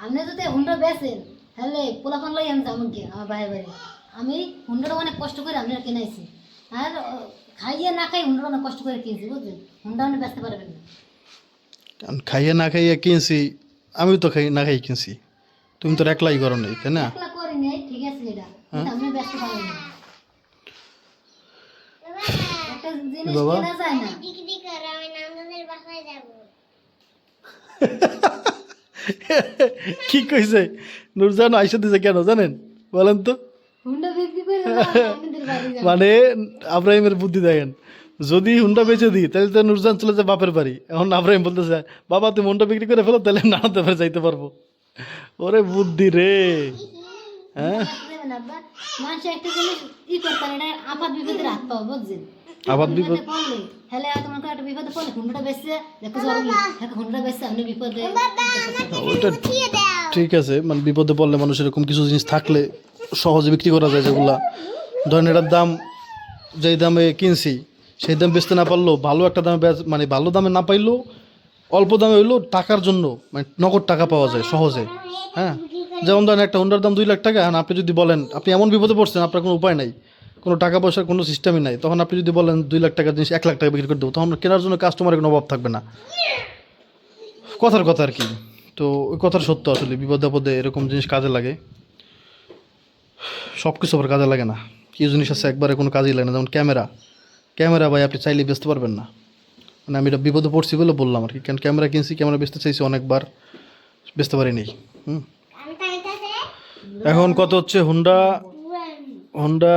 আপনি যদি হুন্ডা বেচেন তাহলে পোলাপান লাই আমি যাবো কি আমার বাইরে বাইরে। আমি হুন্ডাটা অনেক কষ্ট করে আপনার কিনাইছি, আর খাইয়ে না খাই হুন্ডাটা অনেক কষ্ট করে কিনছি, বুঝলেন? হুন্ডা আপনি বেচতে পারবেন না। কারণ খাইয়ে না খাইয়ে কিনছি, আমিও তো খাই না খাই কিনছি, তুমি তো একলাই করো নাই, তাই না? একলা করি নাই, ঠিক আছে, এটা কিন্তু আপনি বেচতে পারবেন না। একটা জিনিস বাবা কেনা যায় না। বিক্রি করে আমি নানাদের বাসায় যাবো। কি কইছে নুরজান আইসা দিছে কেন জানেন? বলেন তো। হুন্ডা বিক্রি করে আপনাদের বাড়ি যাবো। মানে আব্রাহিমের বুদ্ধি দেখেন, যদি হুন্ডা বেচে দিই তাহলে তো নুরজান চলে যায় বাপের বাড়ি। এখন আব্রাহিম বলতেছে, বাবা তুমি হুন্ডা বিক্রি করে ফেলো, তাহলে নানাতে বাড়ি যাইতে পারবো। ওরে বুদ্ধি রে। হ্যাঁ, মানুষ একটা জিনিস ই করতে পারে, এটা আপাত বিপদের হাত পাওয়া, বুঝছেন? আপাত বিপদ পড়লে তাহলে তোমার একটা বিপদে পড়লে হুন্ডাটা বেচছে, দেখো জরুরি দেখো হুন্ডাটা বেচছে, আপনি বিপদে। ওইটা দিয়ে দাও। ঠিক আছে, মানে বিপদে পড়লে মানুষ এরকম কিছু জিনিস থাকলে সহজে বিক্রি করা যায়, যেগুলা ধরেন এটার দাম যেই দামে কিনছি সেই দাম বেচতে না পারলেও ভালো একটা দামে মানে ভালো দামে না পাইলেও অল্প দামে হইলেও টাকার জন্য মানে নগদ টাকা পাওয়া যায় সহজে। হ্যাঁ, যেমন ধরেন একটা হুন্ডার দাম 2 লাখ টাকা, এখন আপনি যদি বলেন আপনি এমন বিপদে পড়ছেন, আপনার কোনো উপায় নাই, কোনো টাকা পয়সার কোনো সিস্টেমই নাই, তখন আপনি যদি বলেন 2 লাখ টাকার জিনিস 1 লাখ টাকা বিক্রি করে দেবো, তখন কেনার জন্য কাস্টমারের কোনো অভাব থাকবে না। কথার কথা আর কি। তো ওই কথার সত্য, আসলে বিপদে আপদে এরকম জিনিস কাজে লাগে। সব কিছু আবার কাজে লাগে না, কিছু জিনিস আছে একবারে কোনো কাজেই লাগে না, যেমন ক্যামেরা। ক্যামেরা ভাই আপনি চাইলে বেচতে পারবেন না, মানে আমি এটা বিপদে পড়ছি বলে বললাম আর কি। কারণ ক্যামেরা কিনছি, ক্যামেরা বেচতে চাইছি অনেকবার, বেচতে পারিনি। হুম। আমি তাইতাছে এখন কত হচ্ছে, হুন্ডা হুন্ডা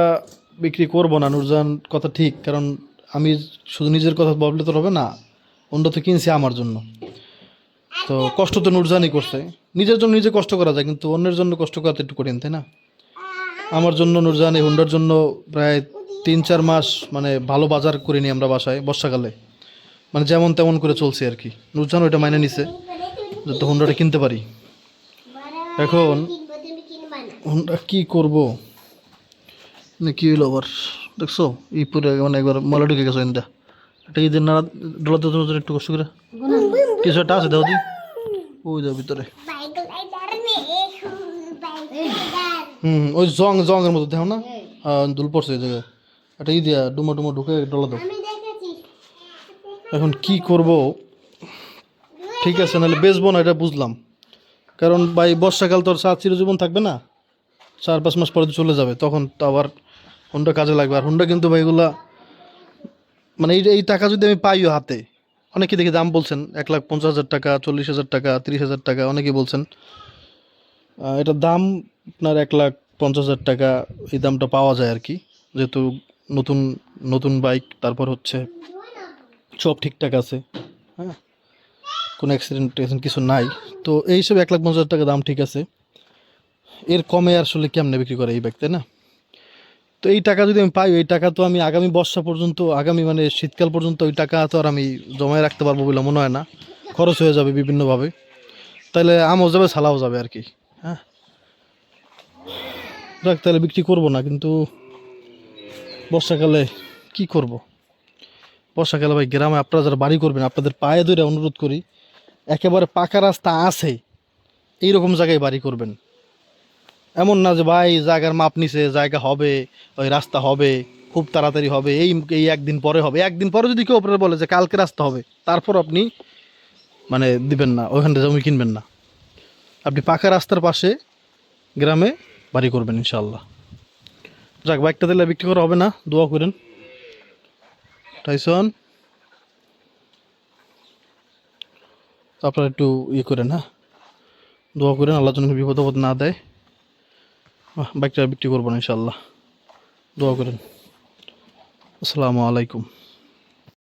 বিক্রি করবো না নুরজান, কথা ঠিক। কারণ আমি শুধু নিজের কথা বললে তো হবে না, হুন্ডা তো কিনছি আমার জন্য, তো কষ্ট তো নুরজানই করছে। নিজের জন্য নিজে কষ্ট করা যায়, কিন্তু অন্যের জন্য কষ্ট করা তো একটু কঠিন, তাই না? আমার জন্য নুরজান এই হুন্ডার জন্য প্রায় 3-4 মাস মানে ভালো বাজার করিনি আমরা বাসায় বর্ষাকালে, মানে যেমন তেমন করে চলছে আর কি। নুরজান ওইটা মাইনে নিছে যাতে হুন্ডাটা কিনতে পারি। এখন কিনবো, তুমি কিনবা না। হুন্ডা কি করব, মানে কি হইলো আবার দেখছো, এই পুরো মানে একবার মলা ঢুকে গেছে এটা। এটা ঈদের না ডলাতে তোর একটু কষ্ট করে কিছু একটা আছে দেখো তুই, ওই যাও ভিতরে। বাইকলাই দাঁড়ানে বাইকলাই ওই জঙের মতো দেখো না, দুল পড়ছে এই জায়গায়, একটা ই দিয়া ডুমো ডুমো ঢুকে ডলা দাও। আমি দেখেছি। এখন কি করব, ঠিক আছে নাহলে বেচবো না, এটা বুঝলাম। কারণ ভাই বর্ষাকাল তো আর চিরজীবন থাকবে না, 4-5 মাস পরে তো চলে যাবে, তখন তো আবার হুন্ডা কাজে লাগবে। আর হুন্ডা কিন্তু ভাই এগুলা মানে এই এই টাকা যদি আমি পাইও হাতে, অনেকে দেখি দাম বলছেন 1,50,000 টাকা, 40,000 টাকা, 30,000 টাকা, অনেকেই বলছেন। এটার দাম আপনার 1,50,000 টাকা, এই দামটা পাওয়া যায় আর কি, যেহেতু নতুন নতুন বাইক, তারপর হচ্ছে সব ঠিকঠাক আছে। হ্যাঁ, কোনো অ্যাক্সিডেন্ট কিছু নাই, তো এই হিসেবে 1,50,000 টাকা দাম ঠিক আছে। এর কমে আসলে কেমনে বিক্রি করে এই বাইক, তাই না? তো এই টাকা যদি আমি পাই, এই টাকা তো আমি আগামী বর্ষা পর্যন্ত, আগামী মানে শীতকাল পর্যন্ত ওই টাকা তো আর আমি জমায় রাখতে পারবো বলে মনে হয় না, খরচ হয়ে যাবে বিভিন্নভাবে। তাহলে আমও যাবে, ছালাও যাবে আর কি। হ্যাঁ, যাক তাহলে বিক্রি করবো না, কিন্তু বর্ষাকালে কি করব? বর্ষাকালে ভাই গ্রামে আপনারা যারা বাড়ি করবেন, আপনাদের পায়ে ধরে অনুরোধ করি, একেবারে পাকা রাস্তা আছে এইরকম জায়গায় বাড়ি করবেন। এমন না যে ভাই জায়গার মাপ নিছে, জায়গা হবে, ওই রাস্তা হবে, খুব তাড়াতাড়ি হবে, এই এই একদিন পরে হবে। একদিন পরে যদি কেউ আপনারা বলে যে কালকে রাস্তা হবে, তারপর আপনি মানে দিবেন না, ওইখানটা জমি কিনবেন না। আপনি পাকা রাস্তার পাশে গ্রামে বাড়ি করবেন ইনশাল্লাহ। যাক, বাইকটা দিলে বিক্রি করা হবে না, দোয়া করেন। টাইসন আপনারা একটু ইয়ে করেন, হ্যাঁ, দোয়া করেন আল্লাহ যেন বিপদ আপদ না দেয়। বাইকটা বিক্রি করবো না ইনশাল্লাহ, দোয়া করেন। আসসালামু আলাইকুম।